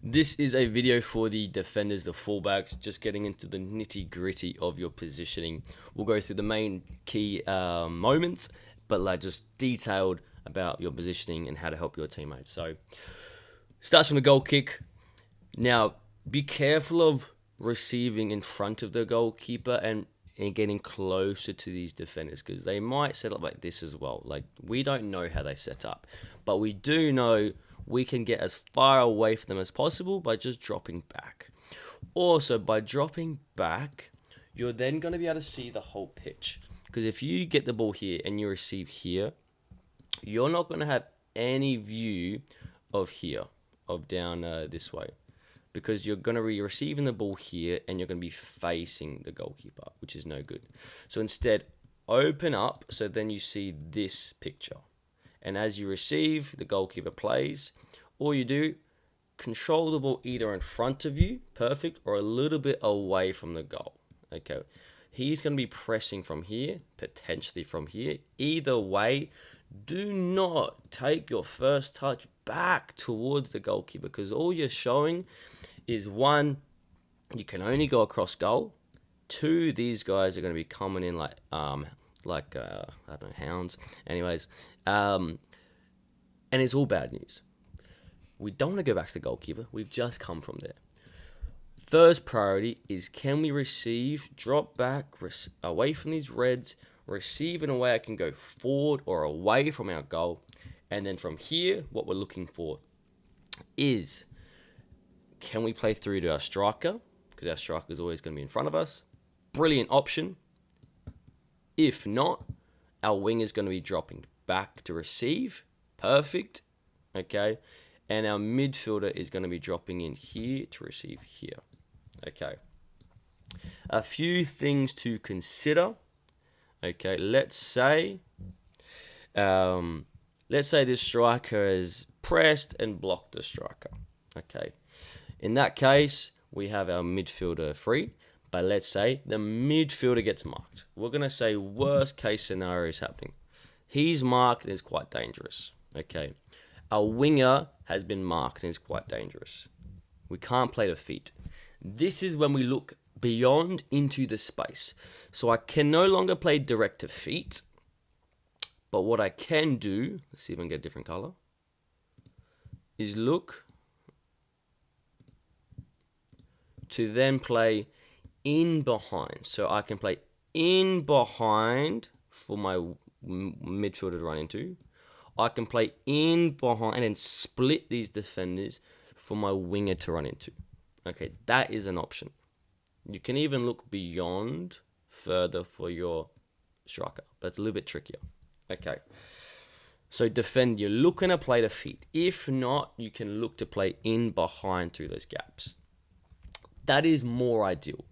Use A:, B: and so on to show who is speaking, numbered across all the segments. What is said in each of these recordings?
A: This is a video for the defenders, the fullbacks, just getting into the nitty gritty of your positioning. We'll go through the main key moments, but like just detailed about your positioning and how to help your teammates. So, starts from the goal kick. Now, be careful of receiving in front of the goalkeeper and getting closer to these defenders because they might set up like this as well. Like, we don't know how they set up, but we do know we can get as far away from them as possible by just dropping back. Also, by dropping back, you're then going to be able to see the whole pitch. Because if you get the ball here and you receive here, you're not going to have any view of here, of down this way. Because you're going to be receiving the ball here and you're going to be facing the goalkeeper, which is no good. So instead, open up so then you see this picture. And as you receive, the goalkeeper plays. All you do, control the ball either in front of you, perfect, or a little bit away from the goal. Okay, he's going to be pressing from here, potentially from here. Either way, do not take your first touch back towards the goalkeeper because all you're showing is one, you can only go across goal. Two, these guys are going to be coming in like I don't know, hounds. Anyways, and it's all bad news. We don't want to go back to the goalkeeper. We've just come from there. First priority is can we receive, drop back, away from these reds, receive in a way I can go forward or away from our goal. And then from here, what we're looking for is can we play through to our striker? Because our striker is always going to be in front of us. Brilliant option. If not, our wing is going to be dropping back to receive. Perfect. Okay. And our midfielder is going to be dropping in here to receive here. Okay. A few things to consider. Okay. Let's say this striker is pressed and blocked the striker. Okay. In that case, we have our midfielder free. But let's say the midfielder gets marked. We're going to say worst case scenario is happening. He's marked and is quite dangerous. Okay. Our winger has been marked and is quite dangerous. We can't play the feet. This is when we look beyond into the space. So I can no longer play direct to feet. But what I can do, let's see if I can get a different color, is look to then play in behind. So I can play in behind for my midfielder to run into. I can play in behind and then split these defenders for my winger to run into. Okay, that is an option. You can even look beyond further for your striker, but it's a little bit trickier. Okay, so defend, you're looking to play the feet. If not, you can look to play in behind through those gaps. That is more ideal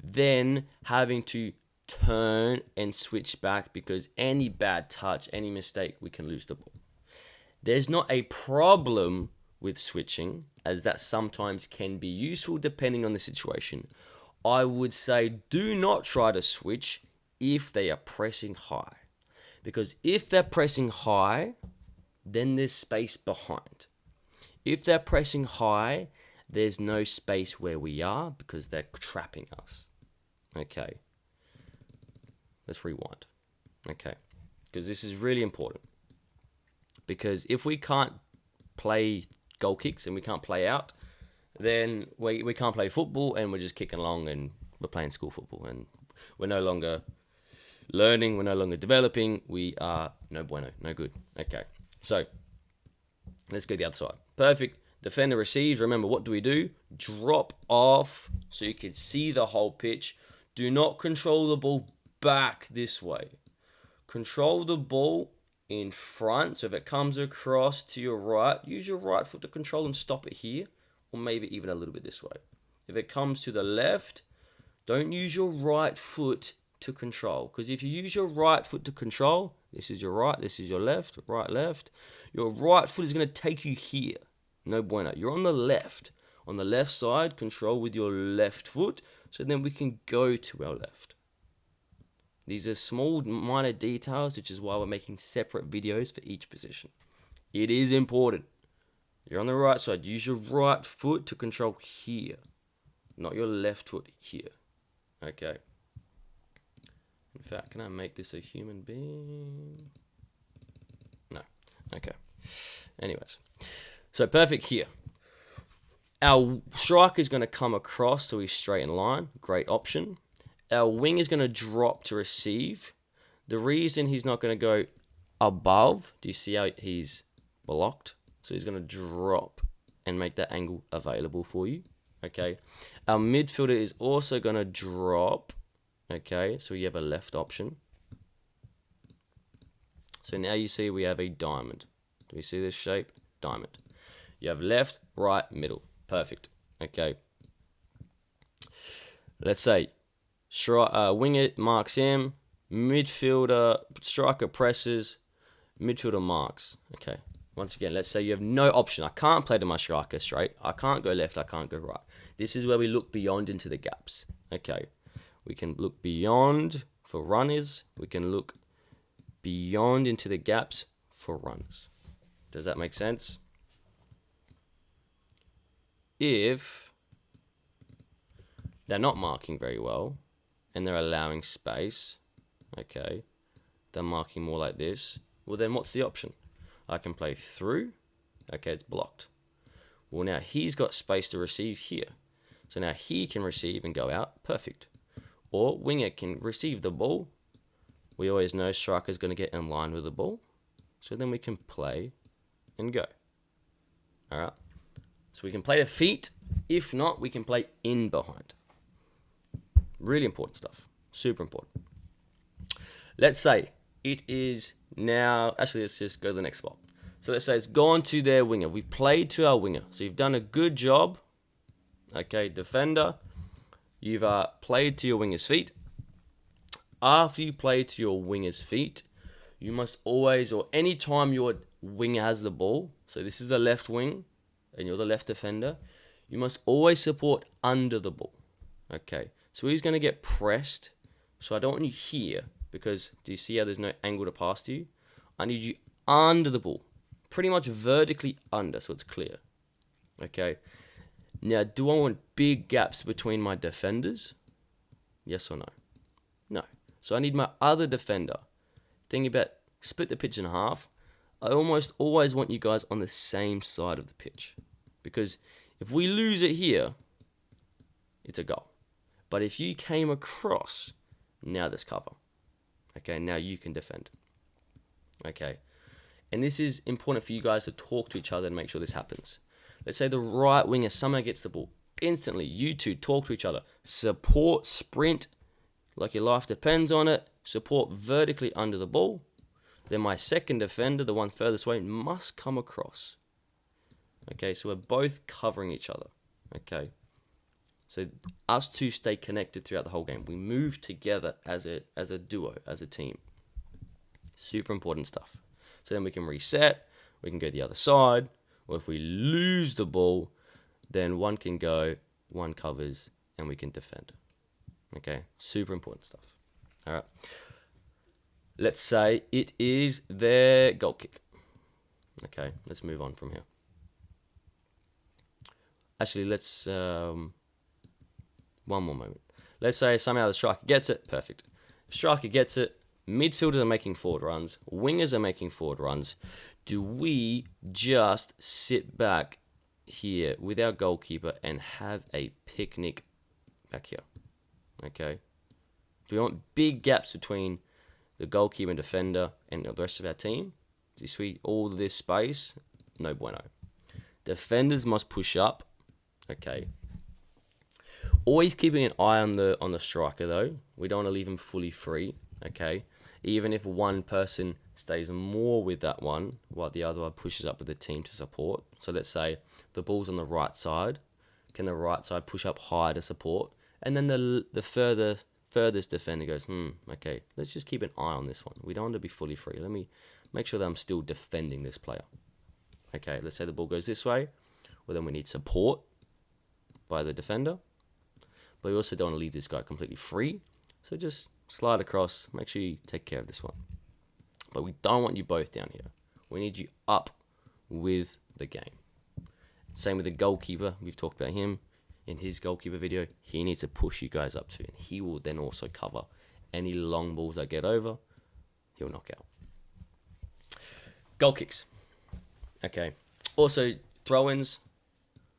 A: than having to turn and switch back because any bad touch, any mistake, we can lose the ball. There's not a problem with switching, as that sometimes can be useful depending on the situation. I would say do not try to switch if they are pressing high. Because if they're pressing high, then there's space behind. If they're pressing high, there's no space where we are because they're trapping us. Okay. Let's rewind. Okay. Because this is really important. Because if we can't play goal kicks and we can't play out, then we can't play football and we're just kicking along and we're playing school football and we're no longer learning, we're no longer developing, we are no bueno, no good. Okay. So, let's go to the other side. Perfect. Defender receives. Remember, what do? Drop off so you can see the whole pitch. Do not control the ball back this way. Control the ball in front. So if it comes across to your right, use your right foot to control and stop it here. Or maybe even a little bit this way. If it comes to the left, don't use your right foot to control. Because if you use your right foot to control, this is your right, this is your left, right, left. Your right foot is going to take you here. No bueno. You're on the left. On the left side, control with your left foot. So then we can go to our left. These are small, minor details, which is why we're making separate videos for each position. It is important. You're on the right side. Use your right foot to control here, not your left foot here. Okay. In fact, can I make this a human being? No. Okay. Anyways. So perfect here. Our striker is going to come across, so he's straight in line. Great option. Our wing is going to drop to receive. The reason he's not going to go above, do you see how he's blocked? So he's going to drop and make that angle available for you. Okay. Our midfielder is also going to drop. Okay, so you have a left option. So now you see we have a diamond. Do we see this shape? Diamond. You have left, right, middle. Perfect. Okay. Let's say winger marks him, midfielder, striker presses, midfielder marks. Okay. Once again, let's say you have no option. I can't play to my striker straight. I can't go left. I can't go right. This is where we look beyond into the gaps. Okay. We can look beyond for runners. We can look beyond into the gaps for runners. Does that make sense? If they're not marking very well and they're allowing space, okay, they're marking more like this, well then what's the option? I can play through, okay, it's blocked. Well now he's got space to receive here. So now he can receive and go out, perfect. Or winger can receive the ball. We always know striker's going to get in line with the ball. So then we can play and go. Alright. So we can play to feet. If not, we can play in behind. Really important stuff. Super important. Let's say it is now... Actually, let's just go to the next spot. So let's say it's gone to their winger. We played to our winger. So you've done a good job. Okay, defender. You've played to your winger's feet. After you play to your winger's feet, you must always, or any time your winger has the ball, so this is the left wing, and you're the left defender, you must always support under the ball. Okay, so he's going to get pressed, so I don't want you here, because do you see how there's no angle to pass to you? I need you under the ball, pretty much vertically under, so it's clear. Okay. Now, do I want big gaps between my defenders? Yes or no? No. So I need my other defender. Think about split the pitch in half. I almost always want you guys on the same side of the pitch. Because if we lose it here, it's a goal. But if you came across, now there's cover. Okay, now you can defend. Okay. And this is important for you guys to talk to each other and make sure this happens. Let's say the right winger somehow gets the ball. Instantly, you two talk to each other. Support, sprint, like your life depends on it. Support vertically under the ball. Then my second defender, the one furthest away, must come across. Okay, so we're both covering each other. Okay. So us two stay connected throughout the whole game. We move together as a duo, as a team. Super important stuff. So then we can reset. We can go the other side. Or if we lose the ball, then one can go, one covers, and we can defend. Okay, super important stuff. All right. Let's say it is their goal kick. Okay, let's move on from here. Actually, let's... one more moment. Let's say somehow the striker gets it. Perfect. If striker gets it, midfielders are making forward runs, wingers are making forward runs. Do we just sit back here with our goalkeeper and have a picnic back here? Okay. Do we want big gaps between the goalkeeper and defender and the rest of our team? Do you see all this space? No bueno. Defenders must push up. Okay. Always keeping an eye on the striker though. We don't want to leave him fully free. Okay. Even if one person stays more with that one while the other one pushes up with the team to support. So let's say the ball's on the right side. Can the right side push up higher to support? And then the furthest defender goes, okay, let's just keep an eye on this one. We don't want to be fully free. Let me make sure that I'm still defending this player. Okay, let's say the ball goes this way. Well, then we need support by the defender. But we also don't want to leave this guy completely free. So just slide across. Make sure you take care of this one. But we don't want you both down here. We need you up with the game. Same with the goalkeeper. We've talked about him in his goalkeeper video. He needs to push you guys up too, and he will then also cover any long balls that get over. He'll knock out. Goal kicks. Okay. Also, throw-ins.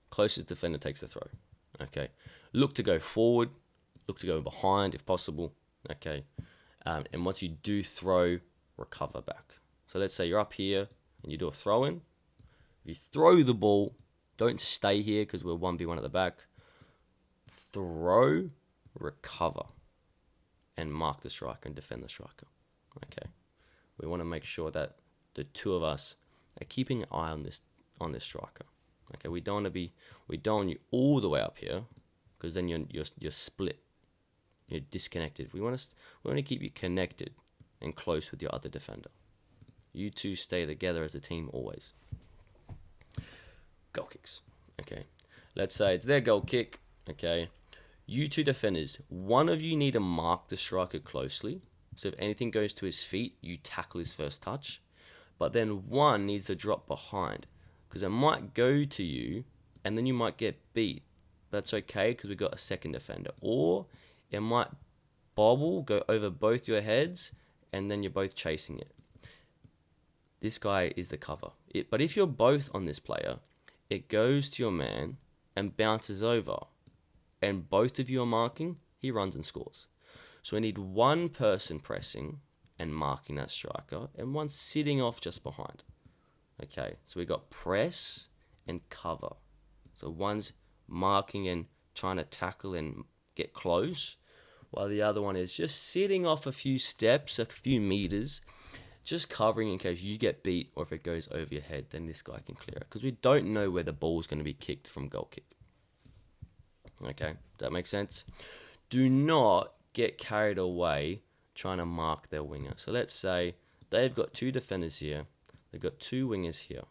A: Closest defender takes the throw. Okay. Look to go forward. Look to go behind if possible. Okay. And once you do throw, recover back. So let's say you're up here and you do a throw-in. If you throw the ball, don't stay here because we're 1v1 at the back. Throw, recover, and mark the striker and defend the striker. Okay. We want to make sure that the two of us are keeping an eye on this striker. Okay. We don't want you all the way up here because then you're split. You're disconnected. We want to keep you connected and close with your other defender. You two stay together as a team always. Goal kicks. Okay. Let's say it's their goal kick. Okay. You two defenders, one of you need to mark the striker closely. So if anything goes to his feet, you tackle his first touch. But then one needs to drop behind because it might go to you and then you might get beat. That's okay because we've got a second defender. Or it might bobble, go over both your heads, and then you're both chasing it. This guy is the cover. But if you're both on this player, it goes to your man and bounces over. And both of you are marking, he runs and scores. So we need one person pressing and marking that striker, and one sitting off just behind. Okay, so we got press and cover. So one's marking and trying to tackle and get close, while the other one is just sitting off a few steps, a few meters, just covering in case you get beat or if it goes over your head, then this guy can clear it. Because we don't know where the ball's going to be kicked from goal kick. Okay, that makes sense? Do not get carried away trying to mark their winger. So let's say they've got two defenders here. They've got two wingers here.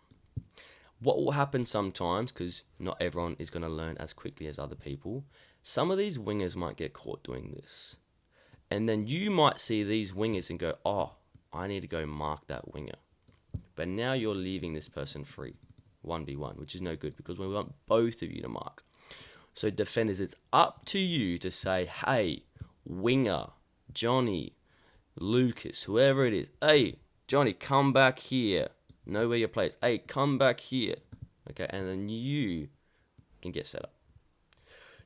A: What will happen sometimes, because not everyone is going to learn as quickly as other people, some of these wingers might get caught doing this. And then you might see these wingers and go, oh, I need to go mark that winger. But now you're leaving this person free, 1v1, which is no good because we want both of you to mark. So defenders, it's up to you to say, hey, winger, Johnny, Lucas, whoever it is, hey, Johnny, come back here. Know where your place. Hey, come back here. Okay, and then you can get set up.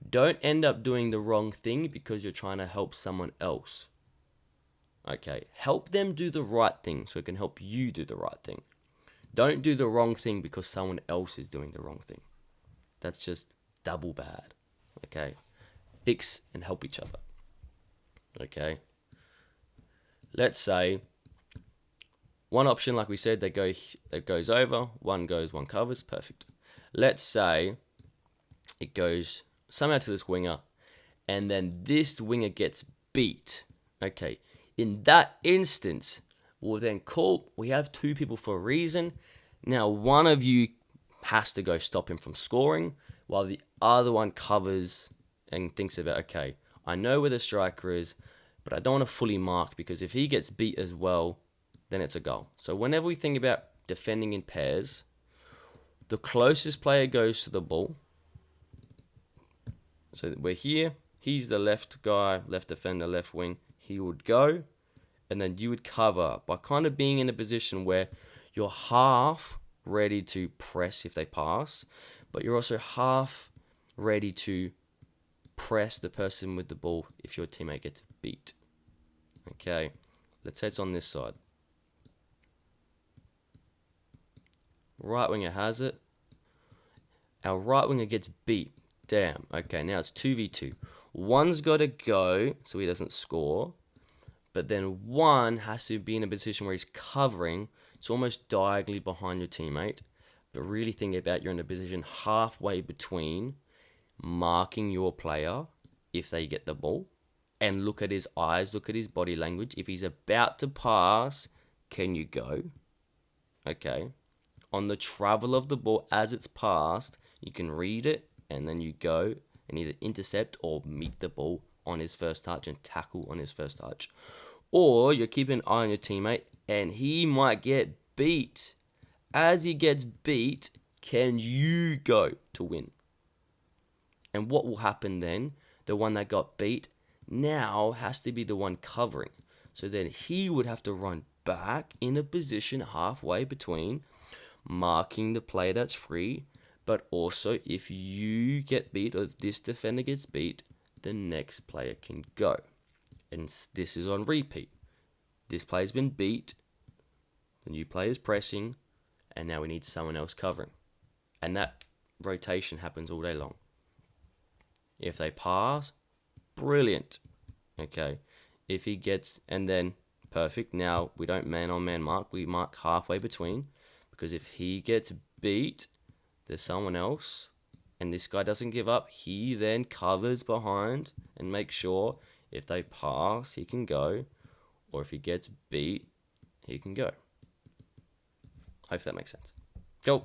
A: Don't end up doing the wrong thing because you're trying to help someone else. Okay, help them do the right thing so it can help you do the right thing. Don't do the wrong thing because someone else is doing the wrong thing. That's just double bad. Okay, fix and help each other. Okay, let's say one option, like we said, that goes over, one goes, one covers, perfect. Let's say it goes somehow to this winger, and then this winger gets beat. Okay, in that instance, we'll then call, we have two people for a reason. Now, one of you has to go stop him from scoring, while the other one covers and thinks about, okay, I know where the striker is, but I don't want to fully mark because if he gets beat as well, then it's a goal. So whenever we think about defending in pairs, the closest player goes to the ball. So we're here. He's the left guy, left defender, left wing. He would go, and then you would cover by kind of being in a position where you're half ready to press if they pass, but you're also half ready to press the person with the ball if your teammate gets beat. Okay, let's say it's on this side. Right winger has it. Our right winger gets beat. Damn. Okay, now it's 2v2. One's got to go so he doesn't score. But then one has to be in a position where he's covering. It's almost diagonally behind your teammate. But really think about you're in a position halfway between marking your player if they get the ball. And look at his eyes, look at his body language. If he's about to pass, can you go? Okay. On the travel of the ball as it's passed, you can read it and then you go and either intercept or meet the ball on his first touch and tackle on his first touch. Or you're keeping an eye on your teammate and he might get beat. As he gets beat, can you go to win? And what will happen then? The one that got beat now has to be the one covering. So then he would have to run back in a position halfway between marking the player that's free, but also if you get beat or if this defender gets beat, the next player can go. And this is on repeat. This player's been beat, the new player's pressing, and now we need someone else covering. And that rotation happens all day long. If they pass, brilliant. Okay. If he gets, and then perfect. Now we don't man-on-man mark. We mark halfway between. Because if he gets beat, there's someone else. And this guy doesn't give up. He then covers behind and makes sure if they pass, he can go. Or if he gets beat, he can go. Hope that makes sense. Go.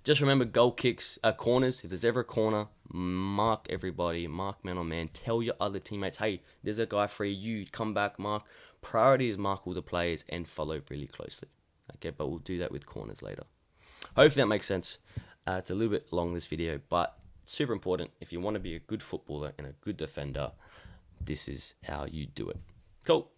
A: Just remember, goal kicks, corners. If there's ever a corner, mark everybody, mark man on man. Tell your other teammates, hey, there's a guy free. You come back, mark. Priority is mark all the players and follow really closely. Okay, but we'll do that with corners later. Hopefully that makes sense. It's a little bit long, this video, but super important. If you want to be a good footballer and a good defender, this is how you do it. Cool.